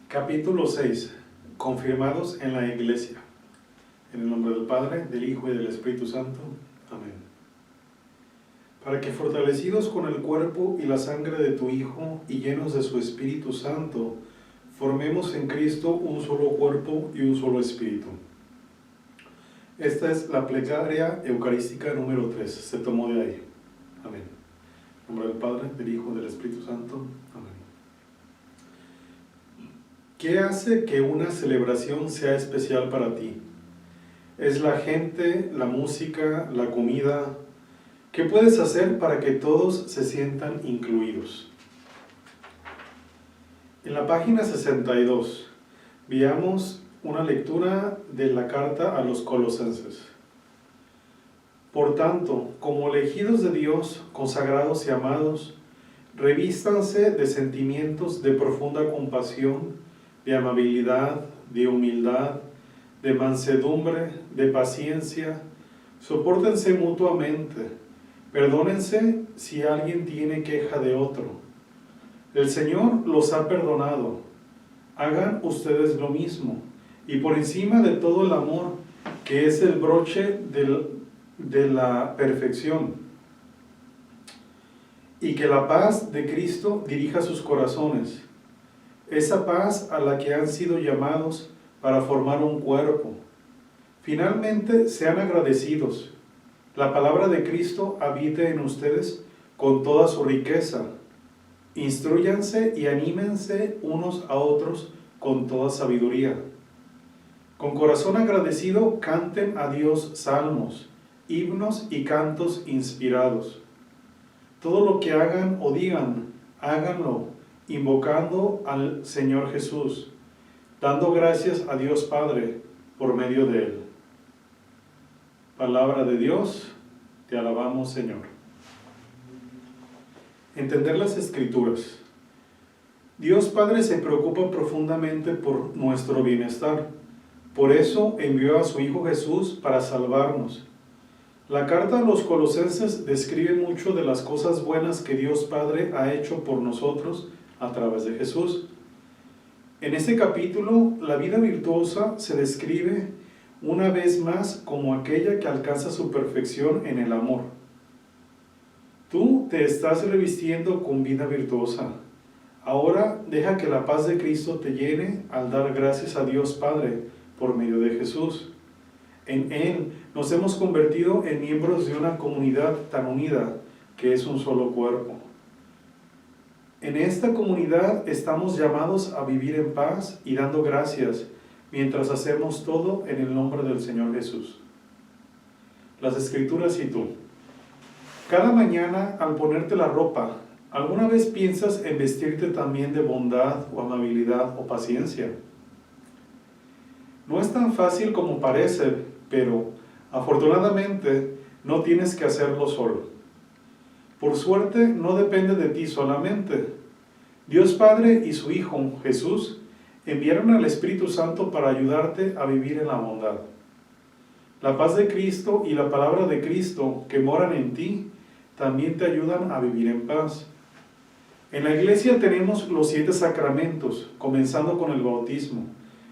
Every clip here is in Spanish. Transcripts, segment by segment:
Capítulo 6. Confirmados en la Iglesia. En el nombre del Padre, del Hijo y del Espíritu Santo. Amén. Para que fortalecidos con el cuerpo y la sangre de tu Hijo y llenos de su Espíritu Santo, formemos en Cristo un solo cuerpo y un solo espíritu. Esta es la plegaria eucarística número 3. Se tomó de ahí. Amén. En nombre del Padre, del Hijo y del Espíritu Santo. Amén. ¿Qué hace que una celebración sea especial para ti? ¿Es la gente, la música, la comida? ¿Qué puedes hacer para que todos se sientan incluidos? En la página 62 veamos una lectura de la carta a los Colosenses. Por tanto, como elegidos de Dios, consagrados y amados, revístanse de sentimientos de profunda compasión, de amabilidad, de humildad, de mansedumbre, de paciencia. Sopórtense mutuamente, perdónense si alguien tiene queja de otro. El Señor los ha perdonado. Hagan ustedes lo mismo, y por encima de todo el amor, que es el broche de la perfección, y que la paz de Cristo dirija sus corazones. Esa paz a la que han sido llamados para formar un cuerpo. Finalmente, sean agradecidos. La palabra de Cristo habite en ustedes con toda su riqueza. Instrúyanse y anímense unos a otros con toda sabiduría. Con corazón agradecido, canten a Dios salmos, himnos y cantos inspirados. Todo lo que hagan o digan, háganlo invocando al Señor Jesús, dando gracias a Dios Padre por medio de Él. Palabra de Dios, te alabamos, Señor. Entender las Escrituras. Dios Padre se preocupa profundamente por nuestro bienestar. Por eso envió a su Hijo Jesús para salvarnos. La carta a los Colosenses describe mucho de las cosas buenas que Dios Padre ha hecho por nosotros a través de Jesús. En este capítulo, la vida virtuosa se describe una vez más como aquella que alcanza su perfección en el amor. Tú te estás revistiendo con vida virtuosa. Ahora deja que la paz de Cristo te llene al dar gracias a Dios Padre por medio de Jesús. En Él nos hemos convertido en miembros de una comunidad tan unida que es un solo cuerpo. En esta comunidad estamos llamados a vivir en paz y dando gracias mientras hacemos todo en el nombre del Señor Jesús. Las Escrituras y tú. Cada mañana al ponerte la ropa, ¿alguna vez piensas en vestirte también de bondad o amabilidad o paciencia? No es tan fácil como parece, pero afortunadamente no tienes que hacerlo solo. Por suerte no depende de ti solamente. Dios Padre y su Hijo Jesús enviaron al Espíritu Santo para ayudarte a vivir en la bondad. La paz de Cristo y la palabra de Cristo que moran en ti también te ayudan a vivir en paz. En la iglesia tenemos los 7 sacramentos, comenzando con el bautismo,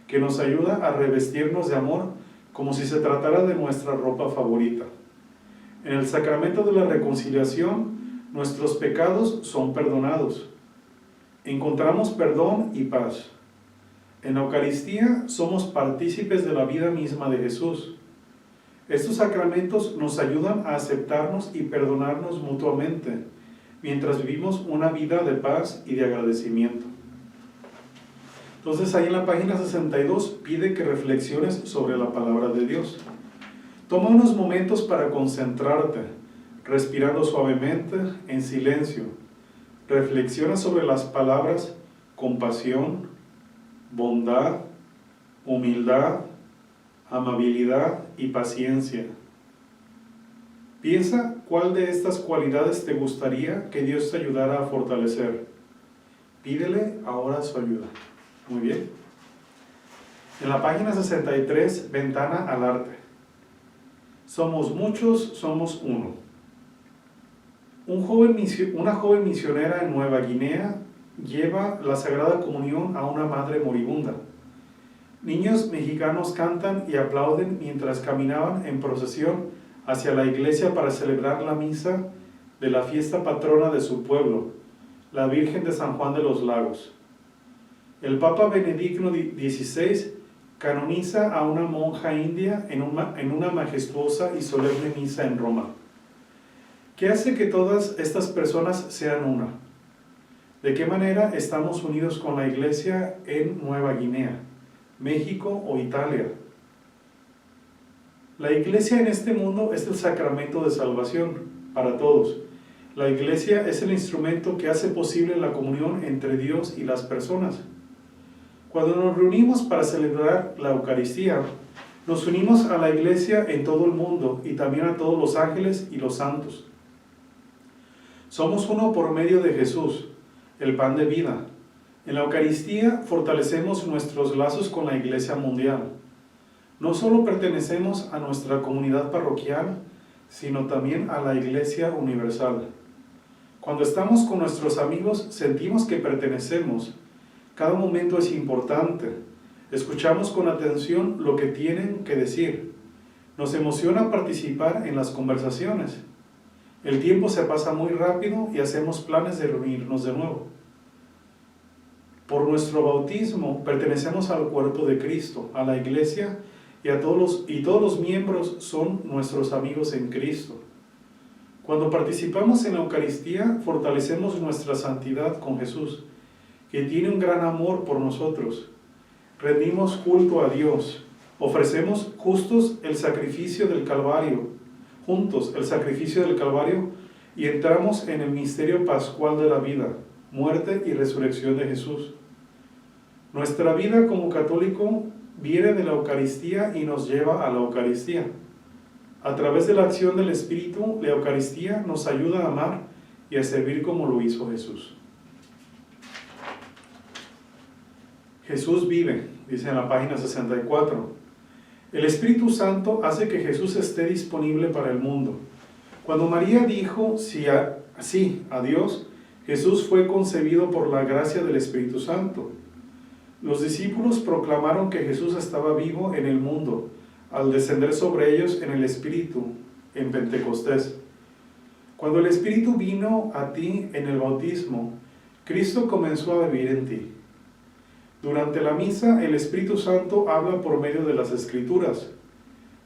que nos ayuda a revestirnos de amor como si se tratara de nuestra ropa favorita. En el sacramento de la reconciliación, nuestros pecados son perdonados. Encontramos perdón y paz. En la Eucaristía somos partícipes de la vida misma de Jesús. Estos sacramentos nos ayudan a aceptarnos y perdonarnos mutuamente, mientras vivimos una vida de paz y de agradecimiento. Entonces ahí en la página 62 pide que reflexiones sobre la palabra de Dios. Toma unos momentos para concentrarte, respirando suavemente, en silencio. Reflexiona sobre las palabras compasión, bondad, humildad, amabilidad y paciencia. Piensa cuál de estas cualidades te gustaría que Dios te ayudara a fortalecer. Pídele ahora su ayuda. Muy bien. En la página 63, ventana al arte. Somos muchos, somos uno. Una joven misionera en Nueva Guinea lleva la Sagrada Comunión a una madre moribunda. Niños mexicanos cantan y aplauden mientras caminaban en procesión hacia la iglesia para celebrar la misa de la fiesta patrona de su pueblo, la Virgen de San Juan de los Lagos. El Papa Benedicto XVI canoniza a una monja india en una majestuosa y solemne misa en Roma. ¿Qué hace que todas estas personas sean una? ¿De qué manera estamos unidos con la Iglesia en Nueva Guinea, México o Italia? La Iglesia en este mundo es el sacramento de salvación para todos. La Iglesia es el instrumento que hace posible la comunión entre Dios y las personas. Cuando nos reunimos para celebrar la Eucaristía, nos unimos a la Iglesia en todo el mundo y también a todos los ángeles y los santos. Somos uno por medio de Jesús, el pan de vida. En la Eucaristía fortalecemos nuestros lazos con la Iglesia mundial. No solo pertenecemos a nuestra comunidad parroquial, sino también a la Iglesia universal. Cuando estamos con nuestros amigos, sentimos que pertenecemos. Cada momento es importante. Escuchamos con atención lo que tienen que decir. Nos emociona participar en las conversaciones. El tiempo se pasa muy rápido y hacemos planes de reunirnos de nuevo. Por nuestro bautismo pertenecemos al cuerpo de Cristo, a la Iglesia, y todos los miembros son nuestros amigos en Cristo. Cuando participamos en la Eucaristía, fortalecemos nuestra santidad con Jesús, que tiene un gran amor por nosotros. Rendimos culto a Dios, ofrecemos juntos el sacrificio del Calvario, y entramos en el misterio pascual de la vida, muerte y resurrección de Jesús. Nuestra vida como católico viene de la Eucaristía y nos lleva a la Eucaristía. A través de la acción del Espíritu, la Eucaristía nos ayuda a amar y a servir como lo hizo Jesús. Jesús vive, dice en la página 64. El Espíritu Santo hace que Jesús esté disponible para el mundo. Cuando María dijo sí a Dios, Jesús fue concebido por la gracia del Espíritu Santo. Los discípulos proclamaron que Jesús estaba vivo en el mundo, al descender sobre ellos en el Espíritu, en Pentecostés. Cuando el Espíritu vino a ti en el bautismo, Cristo comenzó a vivir en ti. Durante la misa, el Espíritu Santo habla por medio de las Escrituras.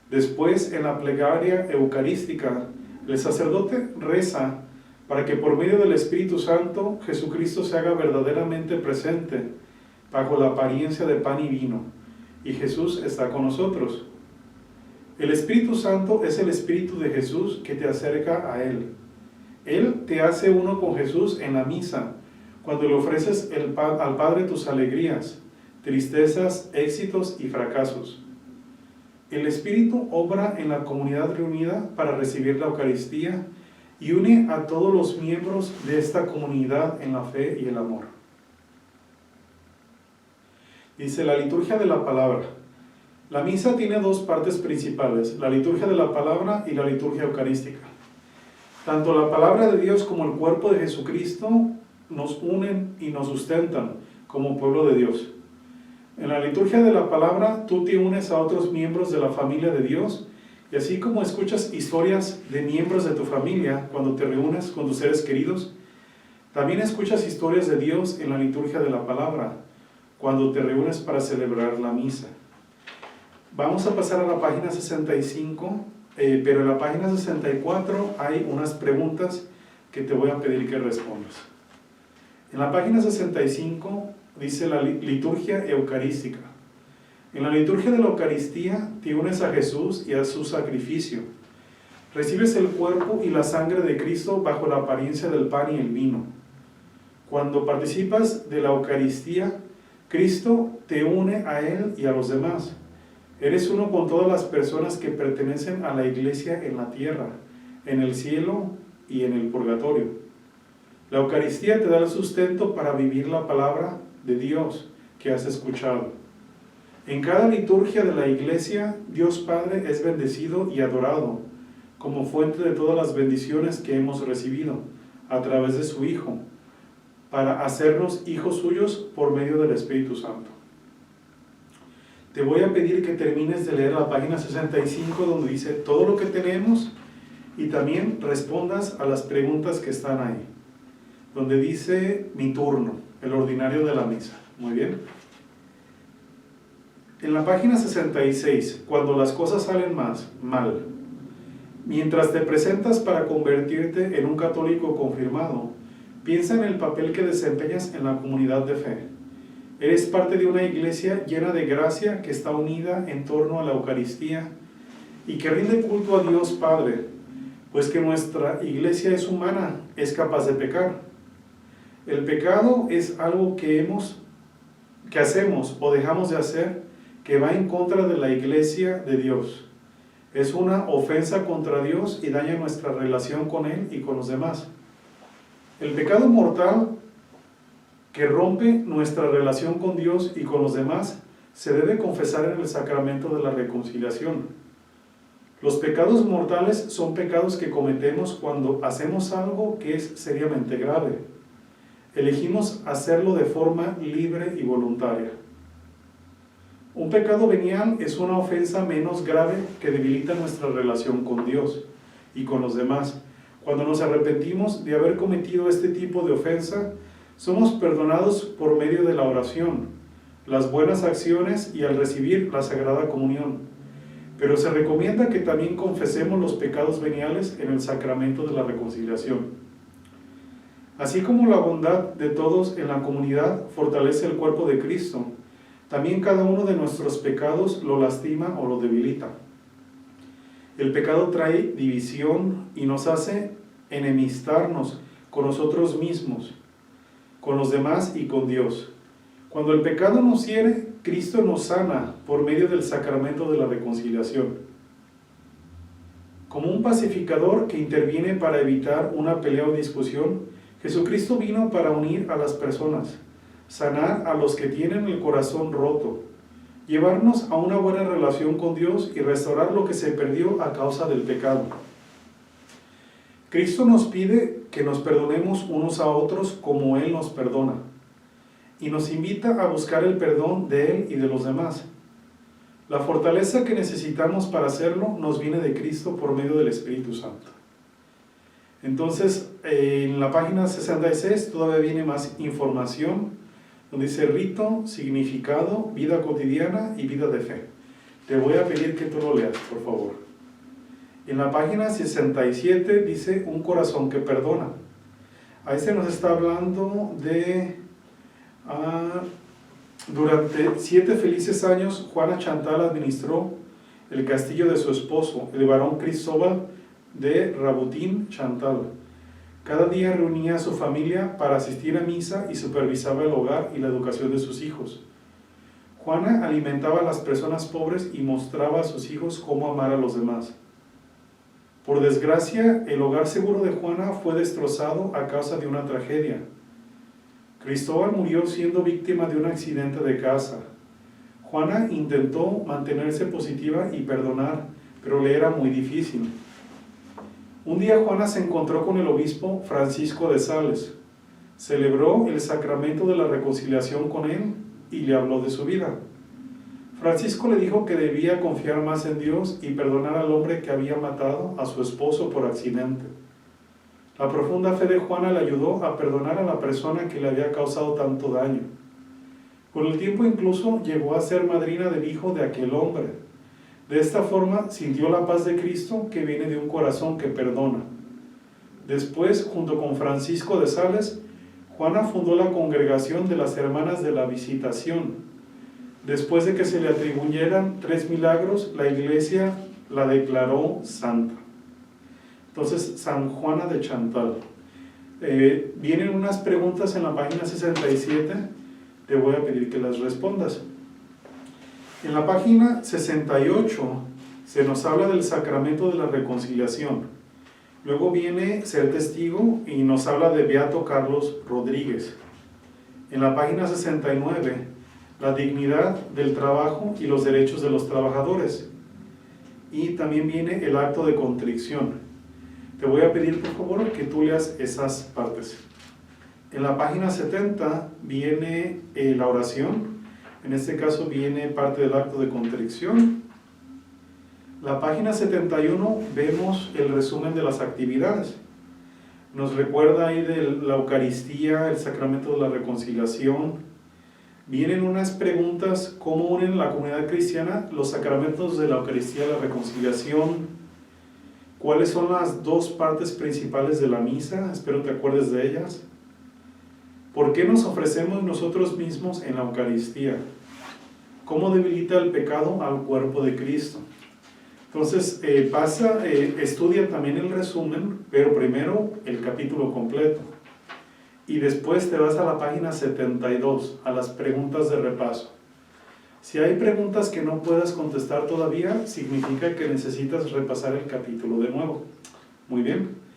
Después, en la plegaria eucarística, el sacerdote reza para que por medio del Espíritu Santo, Jesucristo se haga verdaderamente presente bajo la apariencia de pan y vino, y Jesús está con nosotros. El Espíritu Santo es el Espíritu de Jesús que te acerca a Él. Él te hace uno con Jesús en la misa, cuando le ofreces al Padre tus alegrías, tristezas, éxitos y fracasos. El Espíritu obra en la comunidad reunida para recibir la Eucaristía y une a todos los miembros de esta comunidad en la fe y el amor. Dice la liturgia de la palabra. La misa tiene dos partes principales, la liturgia de la palabra y la liturgia eucarística. Tanto la palabra de Dios como el cuerpo de Jesucristo nos unen y nos sustentan como pueblo de Dios. En la liturgia de la palabra, tú te unes a otros miembros de la familia de Dios, y así como escuchas historias de miembros de tu familia cuando te reúnes con tus seres queridos, también escuchas historias de Dios en la liturgia de la palabra, cuando te reúnes para celebrar la misa. Vamos a pasar a la página 65, pero en la página 64 hay unas preguntas que te voy a pedir que respondas. En la página 65 dice la liturgia eucarística. En la liturgia de la Eucaristía te unes a Jesús y a su sacrificio. Recibes el cuerpo y la sangre de Cristo bajo la apariencia del pan y el vino. Cuando participas de la Eucaristía, Cristo te une a Él y a los demás. Eres uno con todas las personas que pertenecen a la Iglesia en la tierra, en el cielo y en el purgatorio. La Eucaristía te da el sustento para vivir la palabra de Dios que has escuchado. En cada liturgia de la Iglesia, Dios Padre es bendecido y adorado como fuente de todas las bendiciones que hemos recibido a través de su Hijo. para hacernos hijos suyos por medio del Espíritu Santo. Te voy a pedir que termines de leer la página 65, donde dice todo lo que tenemos, y también respondas a las preguntas que están ahí, donde dice mi turno, el ordinario de la misa. Muy bien. En la página 66, cuando las cosas salen mal, mientras te presentas para convertirte en un católico confirmado, piensa en el papel que desempeñas en la comunidad de fe. Eres parte de una iglesia llena de gracia que está unida en torno a la Eucaristía y que rinde culto a Dios Padre, pues que nuestra iglesia es humana, es capaz de pecar. El pecado es algo que hacemos o dejamos de hacer que va en contra de la iglesia de Dios. Es una ofensa contra Dios y daña nuestra relación con Él y con los demás. El pecado mortal que rompe nuestra relación con Dios y con los demás se debe confesar en el sacramento de la reconciliación. Los pecados mortales son pecados que cometemos cuando hacemos algo que es seriamente grave. Elegimos hacerlo de forma libre y voluntaria. Un pecado venial es una ofensa menos grave que debilita nuestra relación con Dios y con los demás. Cuando nos arrepentimos de haber cometido este tipo de ofensa, somos perdonados por medio de la oración, las buenas acciones y al recibir la Sagrada Comunión. Pero se recomienda que también confesemos los pecados veniales en el sacramento de la reconciliación. Así como la bondad de todos en la comunidad fortalece el cuerpo de Cristo, también cada uno de nuestros pecados lo lastima o lo debilita. El pecado trae división y nos hace enemistarnos con nosotros mismos, con los demás y con Dios. Cuando el pecado nos hiere, Cristo nos sana por medio del sacramento de la reconciliación. Como un pacificador que interviene para evitar una pelea o discusión, Jesucristo vino para unir a las personas, sanar a los que tienen el corazón roto, llevarnos a una buena relación con Dios y restaurar lo que se perdió a causa del pecado. Cristo nos pide que nos perdonemos unos a otros como Él nos perdona, y nos invita a buscar el perdón de Él y de los demás. La fortaleza que necesitamos para hacerlo nos viene de Cristo por medio del Espíritu Santo. Entonces, en la página 66 todavía viene más información, donde dice rito, significado, vida cotidiana y vida de fe. Te voy a pedir que tú lo leas, por favor. En la página 67 dice un corazón que perdona. Ahí se nos está hablando de... durante 7 felices años, Juana Chantal administró el castillo de su esposo, el barón Cristóbal de Rabutín Chantal. Cada día reunía a su familia para asistir a misa y supervisaba el hogar y la educación de sus hijos. Juana alimentaba a las personas pobres y mostraba a sus hijos cómo amar a los demás. Por desgracia, el hogar seguro de Juana fue destrozado a causa de una tragedia. Cristóbal murió siendo víctima de un accidente de casa. Juana intentó mantenerse positiva y perdonar, pero le era muy difícil. Un día Juana se encontró con el obispo Francisco de Sales. Celebró el sacramento de la reconciliación con él y le habló de su vida. Francisco le dijo que debía confiar más en Dios y perdonar al hombre que había matado a su esposo por accidente. La profunda fe de Juana le ayudó a perdonar a la persona que le había causado tanto daño. Con el tiempo incluso llegó a ser madrina del hijo de aquel hombre. De esta forma sintió la paz de Cristo que viene de un corazón que perdona. Después, junto con Francisco de Sales, Juana fundó la congregación de las Hermanas de la Visitación. Después de que se le atribuyeran 3 milagros, la Iglesia la declaró santa. Entonces, San Juana de Chantal. Vienen unas preguntas en la página 67, te voy a pedir que las respondas. En la página 68 se nos habla del sacramento de la reconciliación. Luego viene ser testigo y nos habla de Beato Carlos Rodríguez. En la página 69, la dignidad del trabajo y los derechos de los trabajadores. Y también viene el acto de contrición. Te voy a pedir, por favor, que tú leas esas partes. En la página 70 viene la oración, en este caso viene parte del acto de contrición. La página 71 vemos el resumen de las actividades. Nos recuerda ahí de la Eucaristía, el sacramento de la reconciliación. Vienen unas preguntas, ¿cómo unen la comunidad cristiana los sacramentos de la Eucaristía y la reconciliación? ¿Cuáles son las dos partes principales de la misa? Espero te acuerdes de ellas. ¿Por qué nos ofrecemos nosotros mismos en la Eucaristía? ¿Cómo debilita el pecado al cuerpo de Cristo? Entonces, estudia también el resumen, pero primero el capítulo completo. Y después te vas a la página 72, a las preguntas de repaso. Si hay preguntas que no puedas contestar todavía, significa que necesitas repasar el capítulo de nuevo. Muy bien.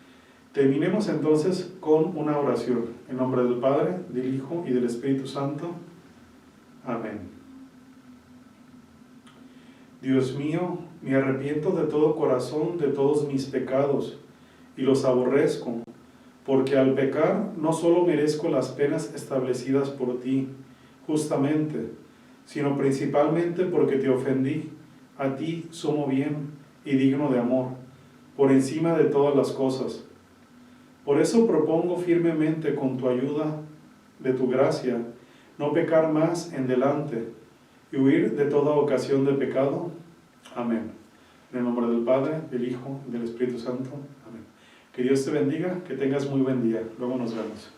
Terminemos entonces con una oración. En nombre del Padre, del Hijo y del Espíritu Santo. Amén. Dios mío, me arrepiento de todo corazón de todos mis pecados y los aborrezco, porque al pecar no solo merezco las penas establecidas por ti, justamente, sino principalmente porque te ofendí, a ti sumo bien y digno de amor, por encima de todas las cosas. Por eso propongo firmemente con tu ayuda, de tu gracia, no pecar más en delante y huir de toda ocasión de pecado. Amén. En el nombre del Padre, del Hijo y del Espíritu Santo. Amén. Que Dios te bendiga, que tengas muy buen día. Luego nos vemos.